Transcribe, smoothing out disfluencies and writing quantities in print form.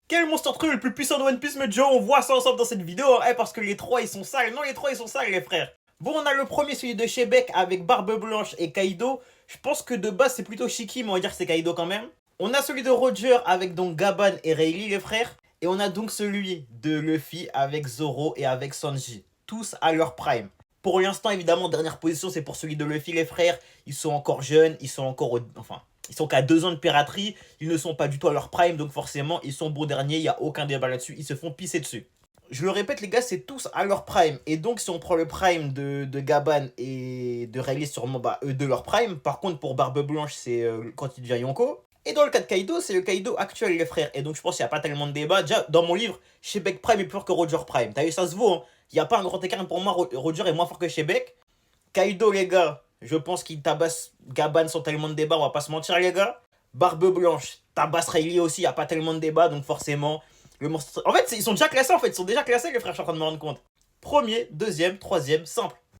Quel monstre entre eux le plus puissant de One Piece, mais Joe? On voit ça ensemble dans cette vidéo, hein, parce que les trois ils sont sales. Non, les trois ils sont sales, les frères. Bon, on a le premier, celui de Shebeck avec Barbe Blanche et Kaido. Je pense que de base c'est plutôt Shiki, mais on va dire que c'est Kaido quand même. On a celui de Roger avec donc Gaban et Rayleigh, les frères. Et on a donc celui de Luffy avec Zoro et avec Sanji. Tous à leur prime. Pour l'instant, évidemment, dernière position, c'est pour celui de Luffy, les frères. Ils sont encore jeunes, ils sont encore enfin, ils sont qu'à 2 ans de piraterie, ils ne sont pas du tout à leur prime, donc forcément, ils sont beaux derniers, il n'y a aucun débat là-dessus, ils se font pisser dessus. Je le répète, les gars, c'est tous à leur prime. Et donc, si on prend le prime de Gaban et de Rayleigh, sûrement, bah, eux de leur prime. Par contre, pour Barbe Blanche, c'est quand il devient Yonko. Et dans le cas de Kaido, c'est le Kaido actuel, les frères. Et donc, je pense qu'il n'y a pas tellement de débat. Déjà, dans mon livre, Shebeck Prime est plus fort que Roger Prime. T'as vu, ça se vaut, hein. Il n'y a pas un grand écart pour moi. Roger est moins fort que Shebeck. Kaido, les gars, je pense qu'il tabasse Gaban sans tellement de débat, on va pas se mentir, les gars. Barbe Blanche, tabasse Rayleigh aussi, il n'y a pas tellement de débat, donc forcément, le monstre. En fait, ils sont déjà classés, en fait, ils sont déjà classés, les frères, je suis en train de me rendre compte. Premier, deuxième, troisième, simple.